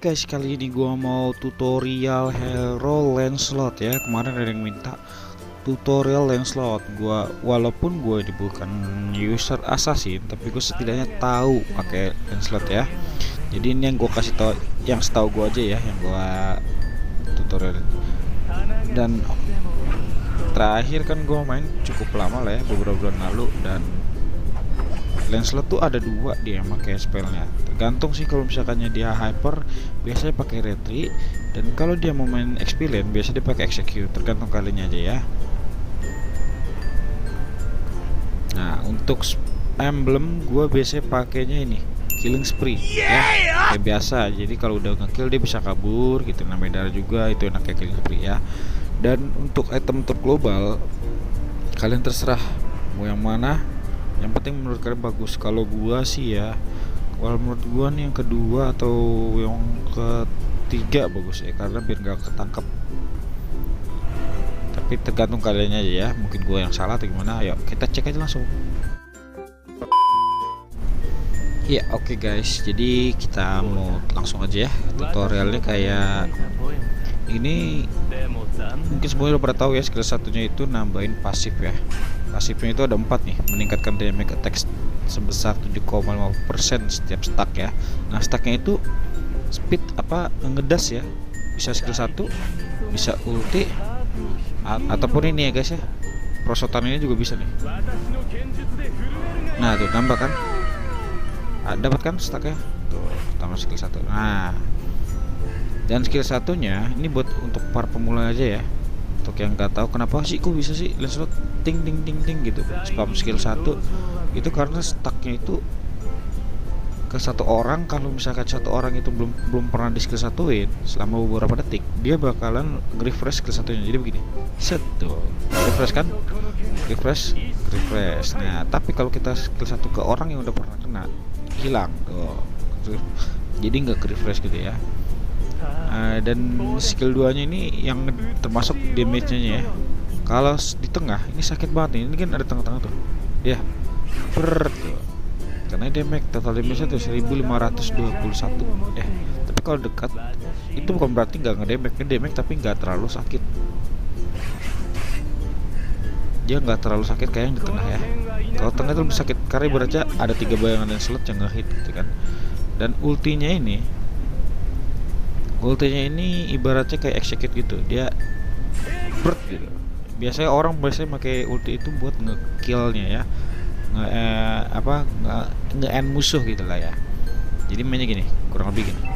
guys, kali ini gua mau tutorial hero Lancelot ya. Kemarin ada yang minta tutorial Lancelot. Walaupun gue ini bukan user assassin, tapi gue setidaknya tahu pakai Lancelot ya. Jadi ini yang gue kasih tahu, yang setahu gue aja ya, yang gue tutorial. Dan terakhir kan gue main cukup lama lah ya, beberapa bulan lalu, dan Lancelot tuh ada dua dia yang pakai spellnya. Tergantung sih, kalau misalkannya dia hyper biasanya pakai retreat, dan kalau dia mau main XP lane biasanya dia pakai execute. Tergantung kalinya aja ya. Nah, untuk emblem gue biasanya pakainya ini killing spree ya, kayak biasa. Jadi kalau udah ngekill dia bisa kabur gitu, nambahin darah juga, itu enaknya killing spree ya. Dan untuk item terglobal kalian terserah mau yang mana, yang penting menurut kalian bagus. Kalau gua sih ya, kalau menurut gua nih yang kedua atau yang ketiga bagus ya, karena biar gak ketangkep. Tapi tergantung kalian aja ya, mungkin gua yang salah atau gimana. Ayo kita cek aja langsung. Ya oke guys, jadi kita mau langsung aja ya tutorialnya. Kayak ini mungkin semuanya udah pada tahu ya, skill satunya itu nambahin pasif ya. Pasifnya itu ada 4 nih, meningkatkan damage attack sebesar 7,5% setiap stack ya. Nah, stacknya itu speed apa ngedas ya, bisa skill 1, bisa ulti, ataupun ini ya guys ya, prosotan ini juga bisa nih. Nah tuh nambah kan, dapat kan stacknya tuh, tambah skill 1. Nah, dan skill satunya ini buat untuk para pemula aja ya. Untuk yang nggak tahu kenapa sih kok bisa sih Lancelot ting ting ting ting gitu spam skill 1, itu karena stacknya itu ke satu orang. Kalau misalkan satu orang itu belum pernah di skill satuin selama beberapa detik, dia bakalan refresh skill satunya. Jadi begini, set tuh, refresh kan, refresh. Nah, tapi kalau kita skill 1 ke orang yang udah pernah kena, hilang tuh, jadi nggak refresh gitu ya. Dan skill 2 nya ini yang termasuk damage-nya ya. Kalau di tengah ini sakit banget nih, ini kan ada tengah-tengah tuh ya, tuh. Karena damage total damage-nya tuh 1521 ya. Tapi kalau dekat itu bukan berarti nggak ngedamage, tapi nggak terlalu sakit. Dia nggak terlalu sakit kayak yang di tengah ya. Kalau tengah itu lebih sakit karena ibaratnya ada 3 bayangan dan slot yang nge-hit gitu kan. Dan ultinya ibaratnya kayak execute gitu, dia berat gitu. Biasanya orang pakai ulti itu buat nge-killnya ya, nge-end musuh gitu lah ya. Jadi mainnya gini, kurang lebih gini,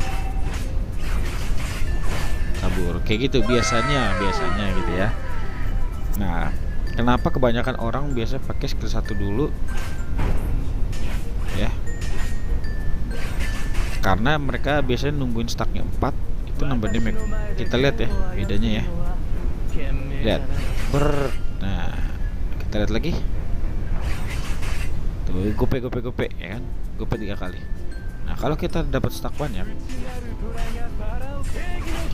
kabur kayak gitu biasanya gitu ya. Nah, kenapa kebanyakan orang biasa pakai skill 1 dulu ya, karena mereka biasanya nungguin stacknya 4 itu nambah damage. Kita lihat ya bedanya ya, lihat nah kita lihat lagi tuh, gope ya kan, gope 3 kali. Nah, kalau kita dapat stack banyak,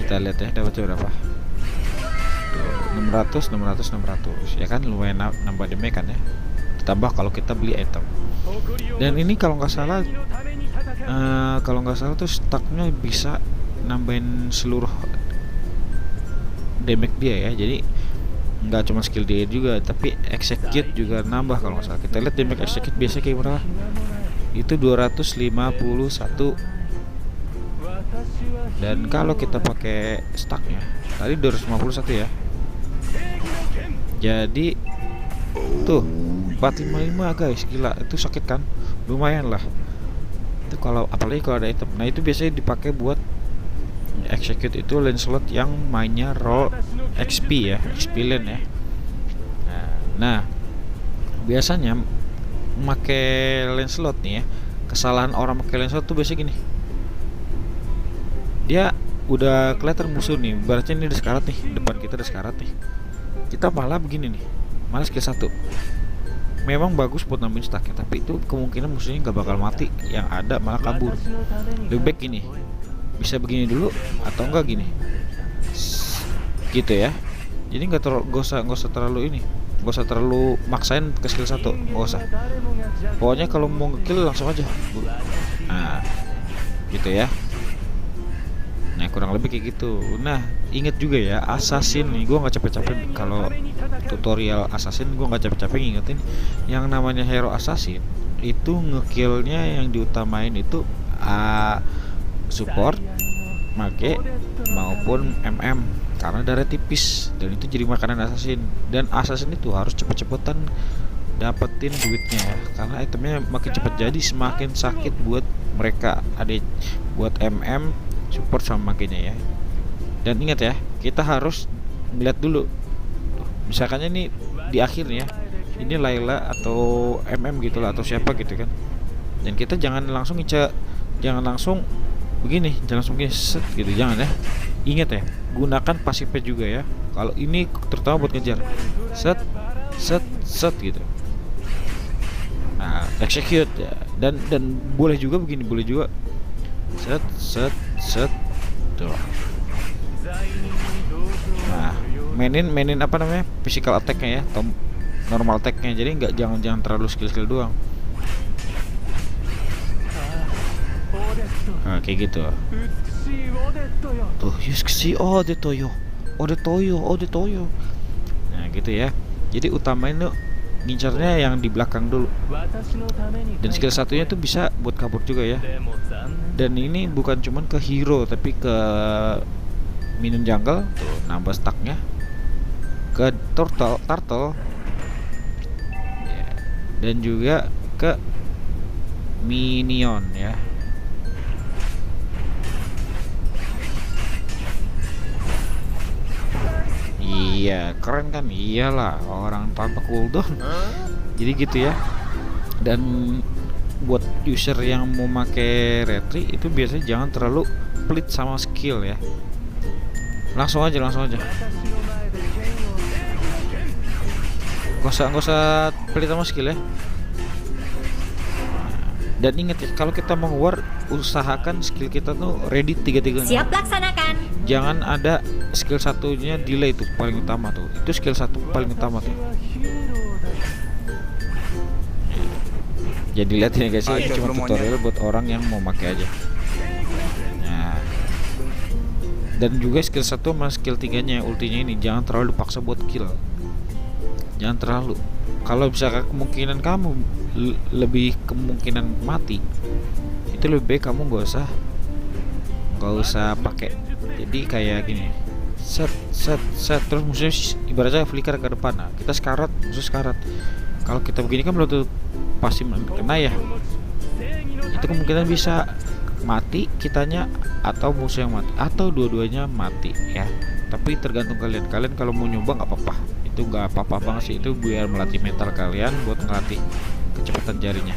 kita lihat ya dapat berapa tuh, 600 ya kan, lumayan nambah damage kan ya, ditambah kalau kita beli item. Dan ini kalau nggak salah tuh stacknya bisa nambahin seluruh damage dia ya. Jadi nggak cuma skill dia juga, tapi execute juga nambah kalau nggak salah. Kita lihat damage execute biasanya kayak berapa, itu 251. Dan kalau kita pakai stacknya tadi 251 ya, jadi tuh 455 guys, gila itu sakit kan, lumayan lah itu kalau apalagi kalau ada item. Nah, itu biasanya dipakai buat execute itu Lancelot yang mainnya roll XP ya, XP lane ya. Nah, biasanya pakai Lancelot nih ya, kesalahan orang pakai Lancelot tuh biasanya gini, dia udah kelihatan musuh nih, berarti ini ada sekarat nih, depan kita ada sekarat nih, kita malah begini nih, malah skill 1 memang bagus buat nambahin stacknya, tapi itu kemungkinan musuhnya nggak bakal mati, yang ada malah kabur. Lebih baik gini, bisa begini dulu atau enggak gini gitu ya. Jadi nggak usah terlalu maksain ke skill 1, nggak usah. Pokoknya kalau mau ngekill langsung aja. Nah gitu ya. kurang lebih kayak gitu. Nah, inget juga ya, Assassin nih, gue nggak capek-capek kalau tutorial Assassin, gue nggak capek-capek ngingetin yang namanya hero Assassin itu ngekillnya yang diutamain itu support, mage maupun MM, karena darah tipis dan itu jadi makanan Assassin. Dan Assassin itu harus cepet-cepetan dapetin duitnya ya, karena itemnya makin cepat jadi semakin sakit buat mereka, ada buat MM, support sama magenya ya. Dan ingat ya, kita harus ngeliat dulu. Misalkan ini di akhirnya ini Layla atau MM gitu lah, atau siapa gitu kan. Dan kita jangan langsung jangan langsung begini, jangan langsung begini set gitu, jangan ya. Ingat ya, gunakan pasifnya juga ya. Kalau ini terutama buat ngejar, set set set gitu. Nah, execute ya. Dan boleh juga begini, boleh juga set set set tuh. Nah, mainin apa namanya, physical attack-nya ya, atau normal attack-nya. Jadi jangan terlalu skill doang. Nah, kayak gitu tuh, yuski odetoyo. Nah gitu ya, jadi utamain tuh ngincarnya yang di belakang dulu. Dan skill satunya tuh bisa buat kabur juga ya. Dan ini bukan cuman ke hero, tapi ke minion jungle tuh, nambah stacknya, ke turtle ya, dan juga ke minion ya. Iya, keren kan? Iyalah, orang tanpa cooldown. Jadi gitu ya. Dan buat user yang mau pakai retri itu biasanya jangan terlalu pelit sama skill ya. Langsung aja. Gak usah pelit sama skill ya. Dan ingat ya, kalau kita mau war, usahakan skill kita tuh ready 3-3. Siap laksanakan. Jangan ada skill satunya delay, itu paling utama tuh. Itu skill satu paling utama tuh. Jadi lihat ini guys, ini cuma tutorial buat orang yang mau pakai aja. Nah, dan juga skill 1 sama skill 3-nya, ultinya ini jangan terlalu dipaksa buat kill. Jangan terlalu. Kalau misalkan kemungkinan kamu lebih kemungkinan mati, itu lebih baik kamu nggak usah pakai. Jadi kayak gini, set terus musuhnya ibaratnya flicker ke depan. Nah, kita musuh sekarat. Kalau kita begini kan belum tuh pasti kena ya. Itu kemungkinan bisa mati kitanya atau musuh yang mati, atau dua-duanya mati ya. Tapi tergantung kalian kalau mau nyoba nggak apa-apa. Itu nggak apa-apa banget sih, itu biar melatih mental kalian buat ngelatih kecepatan jarinya.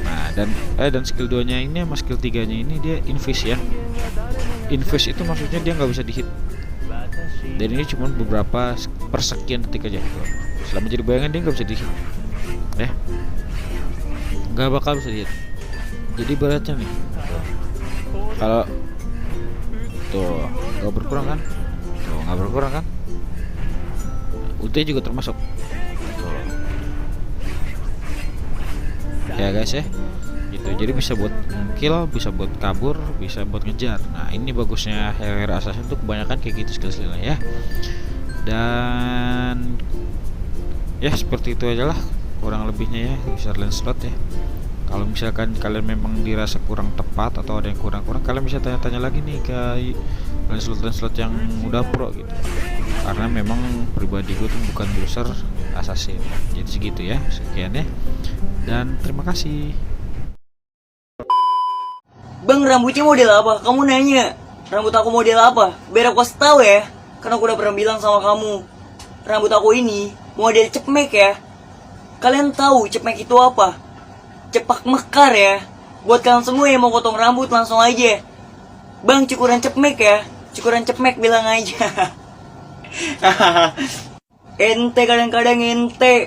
Nah, dan skill 2-nya ini sama skill 3-nya ini dia invest ya. Invest itu maksudnya dia nggak bisa dihit. Dan ini cuma beberapa persekian detik aja. Selama jadi bayangan dia nggak bisa dihit. Ya. Nggak bakal bisa dihit. Jadi beratnya nih. Kalau tuh nggak berkurang kan? Tuh nggak berkurang kan? Ulti juga termasuk. Tuh. Ya guys ya. Gitu. Jadi bisa buat kill, bisa buat kabur, bisa buat ngejar. Nah, ini bagusnya hero assassin tuh kebanyakan kayak gitu skill-skillnya ya. Dan ya seperti itu aja lah kurang lebihnya ya user Lancelot ya. Kalau misalkan kalian memang dirasa kurang tepat atau ada yang kurang, kalian bisa tanya-tanya lagi nih ke Lancelot yang udah pro gitu. Karena memang pribadi gue tuh bukan user assassin. Jadi segitu ya, sekian ya. Dan terima kasih. Bang, rambutnya model apa? Kamu nanya rambut aku model apa? Biar aku kasih tahu ya. Karena aku udah pernah bilang sama kamu, rambut aku ini model cepmek ya. Kalian tahu cepmek itu apa? Cepak mekar ya. Buat kalian semua yang mau potong rambut langsung aja. Bang, cukuran cepmek ya. Cukuran cepmek bilang aja. Ente kadang-kadang ente.